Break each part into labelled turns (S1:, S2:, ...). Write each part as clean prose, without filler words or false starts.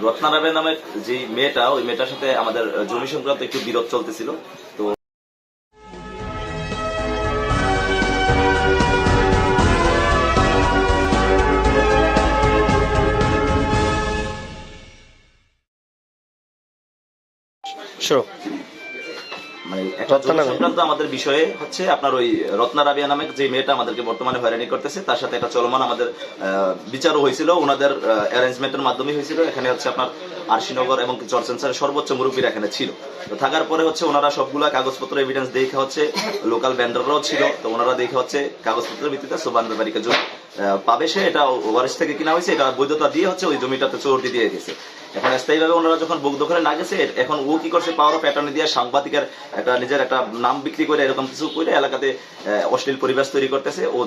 S1: রত্না রাবে নামের যে মেয়েটা, ওই মেয়েটার সাথে আমাদের জমি সংক্রান্ত একটু বিরোধ চলতেছিল। তো
S2: Sure.
S1: মানে একটা
S2: রত্না
S1: জমি
S2: নামে?
S1: সংক্রান্ত আমাদের বিষয়ে হচ্ছে আপনার ওই রত্না রাবিয়া নামে যে মেয়েটা আমাদেরকে বর্তমানে হয়রানি করতেছে, তার সাথে একটা চলমান আমাদের বিচারও হয়েছিল, ওনাদের অ্যারেঞ্জমেন্টের মাধ্যমে হয়েছিল। এখানে হচ্ছে আপনার আরশিনগর এবং চরসেন্সারের সর্বোচ্চ মুরব্বীরা এখানে ছিল। তো থাকার পরে হচ্ছে ওনারা সবগুলা কাগজপত্র এভিডেন্স দেখে হচ্ছে, লোকাল ভেন্ডররাও ছিল, তো ওনারা দেখে হচ্ছে কাগজপত্রের ভিত্তিতে সোবান ব্যাপারীকে জমি পাবে, সে এটা ওয়ারিশ থেকে কিনা হয়েছে, এটা বৈধতা দিয়ে হচ্ছে ওই জমিটাতে চোরটি দিয়ে গেছে। এখন স্থায়ীভাবে ওনারা যখন বুক দখলে না গেছে, এখন ও কি করছে, পাওয়ার অফ অ্যাটর্নি দিয়ে সাংবাদিকের একটা নিজের একটা নাম বিক্রি করে এরকম কিছু করে এলাকাতে অশ্লীল পরিবেশ তৈরি করতেছে। ও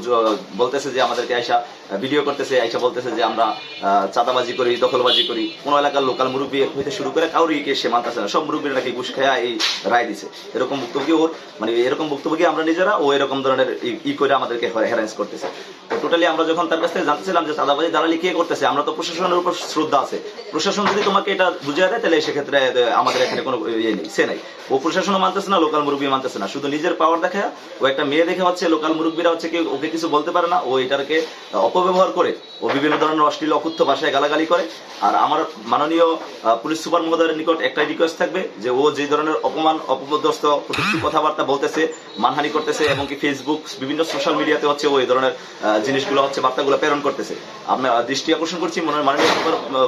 S1: বলতেছে যে আমাদেরকে আইসা ভিডিও করতেছে, আইসা বলতেছে যে আমরা চাঁদাবাজি করি, দখলবাজি করি। কোন এলাকার লোকাল মুরব্বী হইতে শুরু করে কাউরিকে সে মানতেছে না, সব মুরব্বীরা নাকি ঘুষ খেয়া এই রায় দিছে। এরকম বক্তব্য ওর, মানে এরকম বক্তব্য কি আমরা নিজেরা ও এরকম ধরনের ই করে আমাদেরকে হ্যারাস করতেছে। তো টোটালি আমরা যখন তার কাছ থেকে জানতেছিলাম যে চাঁদাবাজি দালালি কে করতেছে, আমরা তো প্রশাসনের উপর শ্রদ্ধা আছে, প্রশাসন যদি তোমাকে এটা বুঝিয়ে দেয় তাহলে সেক্ষেত্রে আমাদের এখানে কোনো ইয়ে নেই, সে নাই। ও প্রশাসনও মানতেছে না, লোকাল মুরব্বী মানতেছে না, শুধু নিজের পাওয়ার দেখা ও একটা মেয়ে দেখে হচ্ছে লোকাল মুরব্বীরা হচ্ছে কি ওকে কিছু বলতে পারে না, ও এটাকে অপব্যবহার করে ও বিভিন্ন ধরনের অশ্লীল অকুত্থ ভাষায় গালাগালি করে। আর আমার মাননীয় পুলিশ সুপার মহোদয়ের নিকট একটাই রিকোয়েস্ট থাকবে যে ও যে ধরনের অপমান অপদস্থ কটূক্তি কথাবার্তা বলতেছে, মানহানি করতেছে, এবং কি ফেসবুক বিভিন্ন সোশ্যাল মিডিয়াতে হচ্ছে ও এই ধরনের জিনিসগুলো হচ্ছে বার্তাগুলো প্রেরণ করতেছে। আমরা দৃষ্টি আকর্ষণ করছি মাননীয়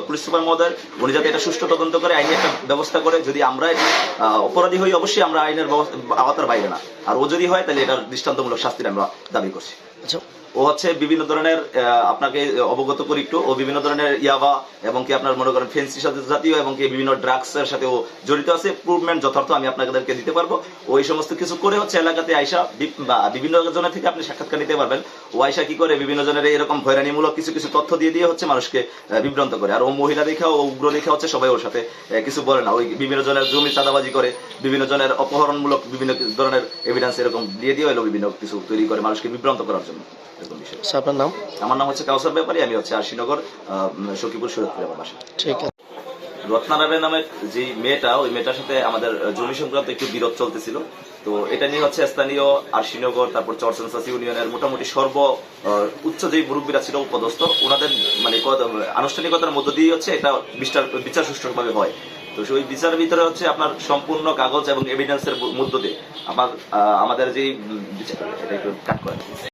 S1: পুলিশ সুপার মহোদয়, উনি যাতে এটা সুষ্ঠু তদন্ত করে আইনি একটা ব্যবস্থা করে। যদি আমরা অপরাধী হই অবশ্যই আমরা আইনের আওতার বাইরে না, আর ও যদি হয় তাহলে এটার দৃষ্টান্তমূলক শাস্তির আমরা দাবি করছি।
S2: আচ্ছা,
S1: ও হচ্ছে বিভিন্ন ধরনের আপনাকে অবগত করি একটু, ও বিভিন্ন ধরনের ইয়াবা এবং কি আপনার মনে করেন ফেন্সির সাথে জাতীয় এবং কি বিভিন্ন ড্রাগস এর সাথে ও জড়িত আছে। প্রুভমেন্ট যথার্থ আমি আপনাদেরকে দিতে পারবো। ওই সমস্ত কিছু করে হচ্ছে এলাকাতে আইসা বিভিন্ন জনের থেকে আপনি সাক্ষাৎকার নিতে পারবেন। ও আইসা কি করে বিভিন্ন জনের এরকম হয়রানিমূলক কিছু কিছু তথ্য দিয়ে হচ্ছে মানুষকে বিভ্রান্ত করে। আর ও মহিলা দেখা, ও উগ্র দেখা হচ্ছে সবাই ওর সাথে কিছু বলে না। ওই বিভিন্ন জনের জমি চাঁদাবাজি করে, বিভিন্ন জনের অপহরণমূলক বিভিন্ন ধরনের এভিডেন্স এরকম দিয়ে হলো বিভিন্ন কিছু তৈরি করে মানুষকে বিভ্রান্ত করার জন্য।
S2: আপনার নাম?
S1: আমার নাম হচ্ছে কাউসার ব্যাপারী, আমি হচ্ছে আরশিনগর সখীপুর সুরতপুর আমার বাসা।
S2: ঠিক আছে।
S1: রত্না রাবে নামের যে মেয়েটা, ওই মেয়েটার সাথে আমাদের জমি সংক্রান্ত একটু বিরোধ চলতেছিল। তো এটা নিয়ে হচ্ছে স্থানীয় আরশিনগর, তারপর চরসেন্সাস ইউনিয়নের মোটামুটি উচ্চ যে মুরব্বীরা ছিল উপদস্থ, ওনাদের মানে আনুষ্ঠানিকতার মধ্য দিয়ে হচ্ছে এটা বিচার সুষ্ঠুভাবে হয়। তো ওই বিচারের ভিতরে হচ্ছে আপনার সম্পূর্ণ কাগজ এবং এভিডেন্সের মধ্য দিয়ে আমাদের যে বিচার, এটা একটু কাট করে